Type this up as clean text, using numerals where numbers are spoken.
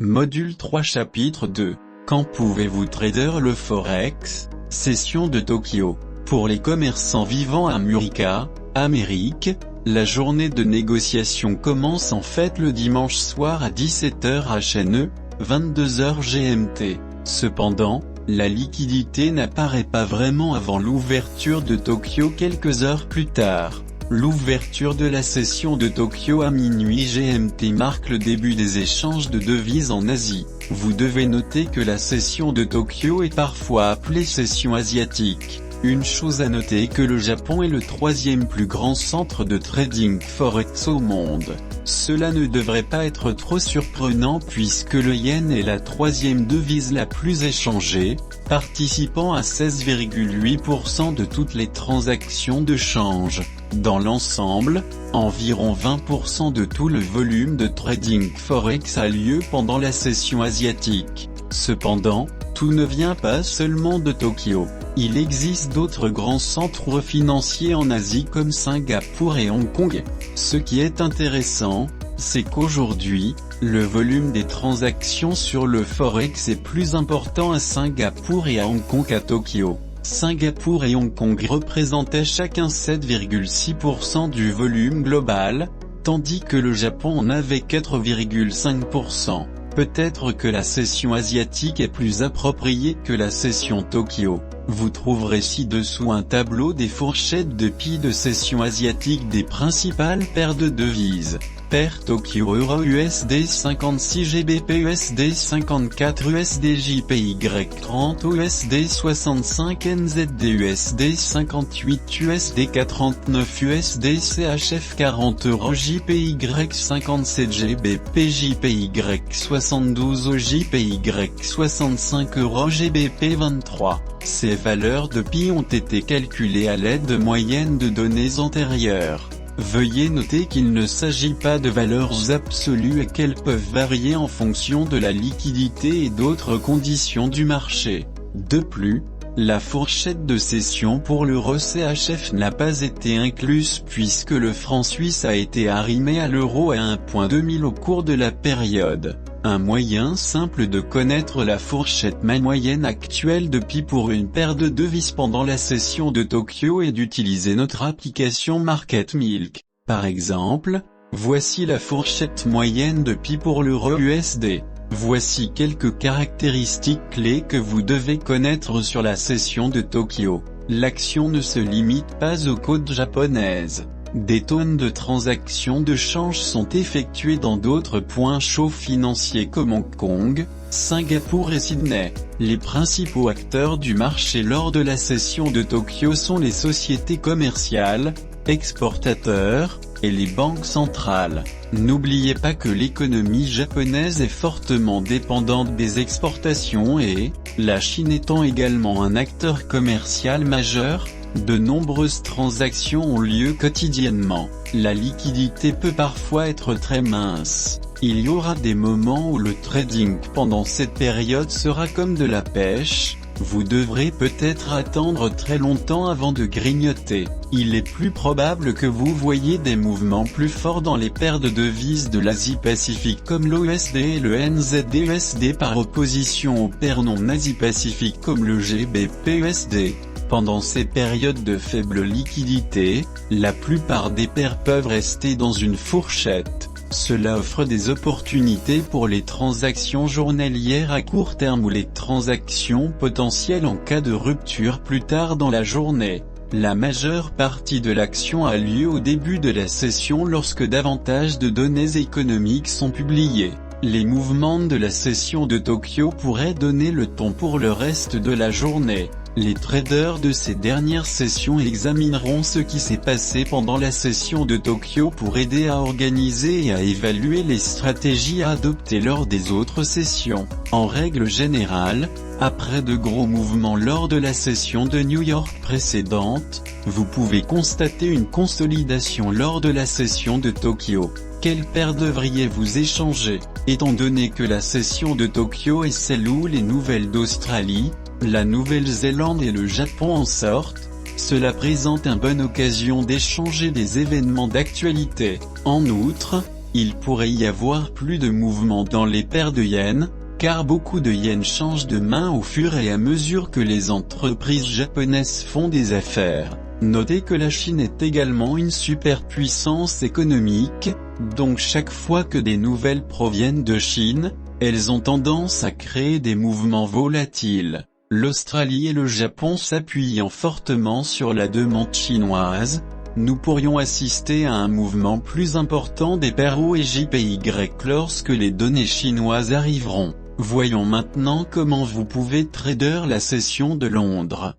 Module 3 Chapitre 2. Quand pouvez-vous trader le Forex? Session de Tokyo. Pour les commerçants vivant à Murica, Amérique, la journée de négociation commence en fait le dimanche soir à 17h HNE, 22h GMT. Cependant, la liquidité n'apparaît pas vraiment avant l'ouverture de Tokyo quelques heures plus tard. L'ouverture de la session de Tokyo à minuit GMT marque le début des échanges de devises en Asie. Vous devez noter que la session de Tokyo est parfois appelée session asiatique. Une chose à noter que le Japon est le troisième plus grand centre de trading forex au monde. Cela ne devrait pas être trop surprenant puisque le yen est la troisième devise la plus échangée, participant à 16,8% de toutes les transactions de change. Dans l'ensemble, environ 20% de tout le volume de trading forex a lieu pendant la session asiatique. Cependant, tout ne vient pas seulement de Tokyo. Il existe d'autres grands centres financiers en Asie comme Singapour et Hong Kong. Ce qui est intéressant, c'est qu'aujourd'hui, le volume des transactions sur le Forex est plus important à Singapour et à Hong Kong qu'à Tokyo. Singapour et Hong Kong représentaient chacun 7,6% du volume global, tandis que le Japon en avait 4,5%. Peut-être que la session asiatique est plus appropriée que la session Tokyo. Vous trouverez ci-dessous un tableau des fourchettes de prix de session asiatique des principales paires de devises. Paire Tokyo Euro USD 56 GBP USD 54 USD JPY 30 USD 65 NZD USD 58 USD 49 USD CHF 40 € JPY 57 GBP JPY 72 JPY 65 € GBP 23. Ces valeurs de pi ont été calculées à l'aide de moyennes de données antérieures. Veuillez noter qu'il ne s'agit pas de valeurs absolues et qu'elles peuvent varier en fonction de la liquidité et d'autres conditions du marché. De plus, la fourchette de cession pour l'euro CHF n'a pas été incluse puisque le franc suisse a été arrimé à l'euro à 1,2000 au cours de la période. Un moyen simple de connaître la fourchette moyenne actuelle de pi pour une paire de devises pendant la session de Tokyo est d'utiliser notre application Market Milk. Par exemple, voici la fourchette moyenne de pi pour l'euro USD. Voici quelques caractéristiques clés que vous devez connaître sur la session de Tokyo. L'action ne se limite pas aux côtes japonaises. Des tonnes de transactions de change sont effectuées dans d'autres points chauds financiers comme Hong Kong, Singapour et Sydney. Les principaux acteurs du marché lors de la session de Tokyo sont les sociétés commerciales, exportateurs, et les banques centrales. N'oubliez pas que l'économie japonaise est fortement dépendante des exportations et, la Chine étant également un acteur commercial majeur, de nombreuses transactions ont lieu quotidiennement. La liquidité peut parfois être très mince. Il y aura des moments où le trading pendant cette période sera comme de la pêche. Vous devrez peut-être attendre très longtemps avant de grignoter. Il est plus probable que vous voyez des mouvements plus forts dans les paires de devises de l'Asie-Pacifique comme l'USD et le NZD-USD par opposition aux paires non Asie-Pacifique comme le GBP-USD. Pendant ces périodes de faible liquidité, la plupart des paires peuvent rester dans une fourchette. Cela offre des opportunités pour les transactions journalières à court terme ou les transactions potentielles en cas de rupture plus tard dans la journée. La majeure partie de l'action a lieu au début de la session lorsque davantage de données économiques sont publiées. Les mouvements de la session de Tokyo pourraient donner le ton pour le reste de la journée. Les traders de ces dernières sessions examineront ce qui s'est passé pendant la session de Tokyo pour aider à organiser et à évaluer les stratégies à adopter lors des autres sessions. En règle générale, après de gros mouvements lors de la session de New York précédente, vous pouvez constater une consolidation lors de la session de Tokyo. Quelle paire devriez-vous échanger? Étant donné que la session de Tokyo est celle où les nouvelles d'Australie, la Nouvelle-Zélande et le Japon en sortent, cela présente une bonne occasion d'échanger des événements d'actualité. En outre, il pourrait y avoir plus de mouvement dans les paires de yens, car beaucoup de yens changent de main au fur et à mesure que les entreprises japonaises font des affaires. Notez que la Chine est également une superpuissance économique, donc chaque fois que des nouvelles proviennent de Chine, elles ont tendance à créer des mouvements volatiles. L'Australie et le Japon s'appuyant fortement sur la demande chinoise, nous pourrions assister à un mouvement plus important des paires O et JPY lorsque les données chinoises arriveront. Voyons maintenant comment vous pouvez trader la session de Londres.